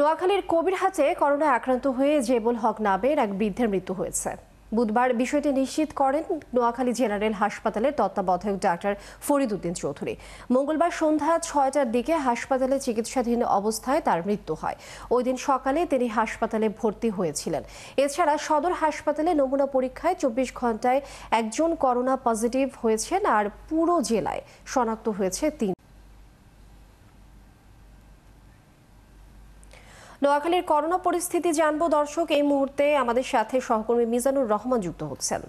নোয়াখালীর কবিরহাটে করোনায় আক্রান্ত হয়ে জেবুল হক নামের এক বৃদ্ধের মৃত্যু হয়েছে। বুধবার বিষয়টি নিশ্চিত করেন নোয়াখালী জেনারেল হাসপাতালের তত্ত্বাবধায়ক ডাক্তার ফরিদ উদ্দিন চৌধুরী। মঙ্গলবার সন্ধ্যা 6টার দিকে হাসপাতালে চিকিৎসাধীন অবস্থায় তার মৃত্যু হয়। ওই দিন সকালে তিনি হাসপাতালে ভর্তি হয়েছিলেন। এছাড়া সদর হাসপাতালে নমুনা পরীক্ষায় 24 ঘন্টায় একজন করোনা পজিটিভ হয়েছেন, আর পুরো জেলায় শনাক্ত হয়েছে 3। নোয়াখালীর করোনা পরিস্থিতি জানবো দর্শক। এই মুহূর্তে আমাদের সাথে সহকর্মী মিজানুর রহমান যুক্ত হচ্ছেন।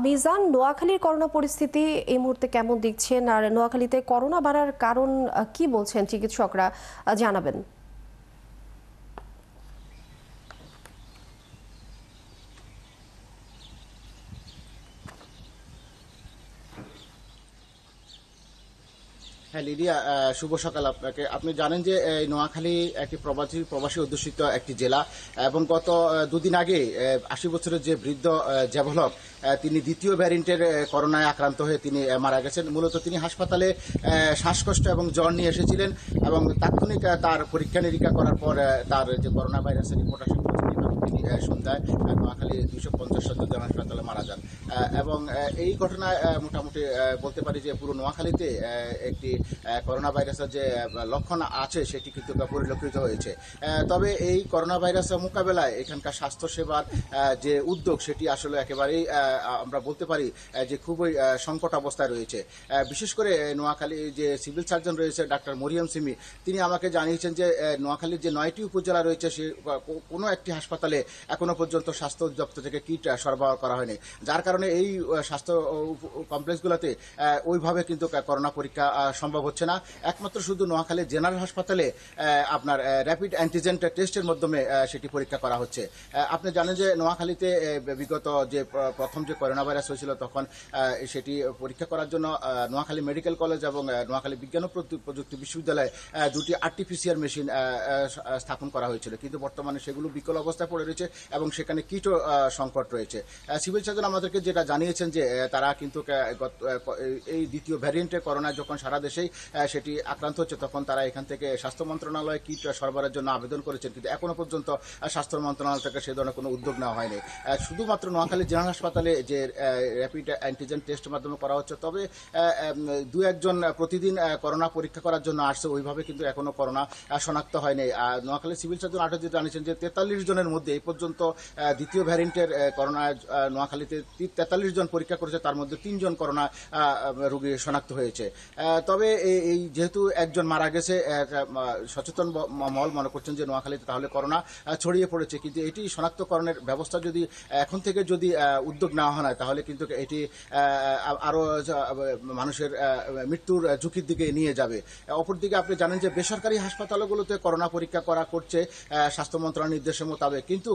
মিজান, নোয়াখালীর করোনা পরিস্থিতি এই মুহূর্তে কেমন দেখছেন, আর নোয়াখালীতে করোনা বাড়ার কারণ কি বলছেন চিকিৎসকরা, জানাবেন। হ্যাঁ লিডিয়া, শুভ সকাল আপনাকে। আপনি জানেন যে নোয়াখালী একটি প্রবাসী অধ্যুষিত একটি জেলা, এবং গত দুদিন আগে 80 বছরের যে বৃদ্ধ জেবুল হক, তিনি দ্বিতীয় ভ্যারিয়েন্টের করোনায় আক্রান্ত হয়ে তিনি মারা গেছেন। মূলত তিনি হাসপাতালে শ্বাসকষ্ট এবং জ্বর নিয়ে এসেছিলেন, এবং তাৎক্ষণিক তার পরীক্ষা নিরীক্ষা করার পর তার যে করোনা ভাইরাসের রিপোর্ট আসে তিনি সন্ধ্যায় নোয়াখালী 250 সদর হাসপাতালে মারা যান। এবং এই ঘটনায় মোটামুটি বলতে পারি যে পুরো নোয়াখালীতে একটি করোনা ভাইরাসের যে লক্ষণ আছে সেটি কিন্তু পরিলক্ষিত হয়েছে। তবে এই করোনা ভাইরাসের মোকাবেলায় এখানকার স্বাস্থ্যসেবার যে উদ্যোগ সেটি আসলে একেবারেই আমরা বলতে পারি যে খুবই সংকট অবস্থায় রয়েছে। বিশেষ করে নোয়াখালী যে সিভিল সার্জন রয়েছে ডাক্তার মরিয়ম সিমি, তিনি আমাকে জানিয়েছেন যে নোয়াখালীর যে 9টি উপজেলা রয়েছে সে কোনো একটি হাসপাতালে এখনো পর্যন্ত স্বাস্থ্য দপ্তর থেকে কিট সরবরাহ করা হয়নি, যার কারণে এই স্বাস্থ্য কমপ্লেক্সগুলোতে ওইভাবে কিন্তু করোনা পরীক্ষা সম্ভব হচ্ছে না। একমাত্র শুধু নোয়াখালী জেনারেল হাসপাতালে আপনার র্যাপিড অ্যান্টিজেন টেস্টের মাধ্যমে সেটি পরীক্ষা করা হচ্ছে। আপনি জানেন যে নোয়াখালীতে বিগত যে প্রথম যে করোনা ভাইরাস হয়েছিল তখন সেটি পরীক্ষা করার জন্য নোয়াখালী মেডিকেল কলেজ এবং নোয়াখালী বিজ্ঞান ও প্রযুক্তি বিশ্ববিদ্যালয়ে 2টি আরটিপিসিআর মেশিন স্থাপন করা হয়েছিল, কিন্তু বর্তমানে সেগুলো বিকল অবস্থায় পড়ে রয়েছে এবং সেখানে কিটও সংকট রয়েছে। সিভিল সার্জন আমাদেরকে যেটা জানিয়েছেন যে তারা কিন্তু এই দ্বিতীয় ভ্যারিয়েন্টের করোনায় যখন সারা দেশেই সেটি আক্রান্ত হচ্ছে তখন তারা এখান থেকে স্বাস্থ্য মন্ত্রণালয়ে কিট সরবরাহের জন্য আবেদন করেছেন, কিন্তু এখনো পর্যন্ত স্বাস্থ্য মন্ত্রণালয় থেকে সে ধরনের কোনো উদ্যোগ নেওয়া হয়নি। শুধুমাত্র নোয়াখালী জেনারেল হাসপাতালে যে র্যাপিড অ্যান্টিজেন টেস্টের মাধ্যমে করা হচ্ছে, তবে 2-1 প্রতিদিন করোনা পরীক্ষা করার জন্য আসছে, ওইভাবে কিন্তু এখনো করোনা শনাক্ত হয়নি। নোয়াখালী সিভিল সার্জন আরও যে জানিয়েছেন যে 43 জনের মধ্যে এই পর্যন্ত দ্বিতীয় ভ্যারিয়েন্টের করোনা নোয়াখালীতে 43 জন পরীক্ষা করেছে, তার মধ্যে 3 জন করোনা রোগী শনাক্ত হয়েছে। তবে এই যেহেতু একজন মারা গেছে, সচেতন মহল মনে করছেন যে নোয়াখালীতে তাহলে করোনা ছড়িয়ে পড়েছে, কিন্তু এটি শনাক্তকরণের ব্যবস্থা যদি এখন থেকে যদি উদ্যোগ নেওয়া হয় তাহলে কিন্তু এটি আরও মানুষের মৃত্যুর ঝুঁকির দিকে নিয়ে যাবে। অপরদিকে আপনি জানেন যে বেসরকারি হাসপাতালগুলোতে করোনা পরীক্ষা করা করছে স্বাস্থ্য মন্ত্রণালয়ের নির্দেশের মোতাবেক, কিন্তু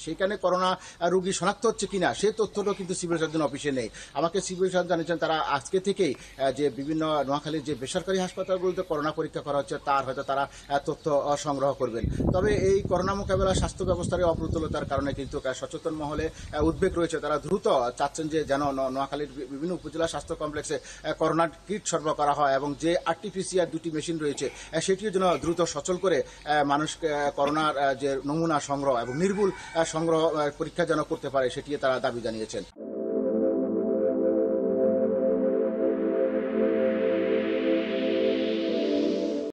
সেখানে করোনা রোগী শনাক্ত হচ্ছে কিনা সে তথ্যটাও কিন্তু সিভিল সার্জন অফিসে নেই। আমাকে সিভিল সার্জন জানিয়েছেন তারা আজকে থেকেই যে বিভিন্ন নোয়াখালীর যে বেসরকারি হাসপাতালগুলোতে করোনা পরীক্ষা করা হচ্ছে তার হয়তো তারা তথ্য সংগ্রহ করবেন। তবে এই করোনা মোকাবেলা স্বাস্থ্য ব্যবস্থার অপ্রতুলতার কারণে কিন্তু সচেতন মহলে উদ্বেগ রয়েছে। তারা দ্রুত চাচ্ছেন যে যেন নোয়াখালীর বিভিন্ন উপজেলা স্বাস্থ্য কমপ্লেক্সে করোনা কিট সরবরাহ করা হয়, এবং যে আরটিপিসিআর 2টি মেশিন রয়েছে সেটিও যেন দ্রুত সচল করে মানুষকে করোনার যে নমুনা সংগ্রহ এবং নির্ভুল সংগ্রহ পরীক্ষা যেন করতে পারে সেটি তারা দাবি জানিয়েছেন।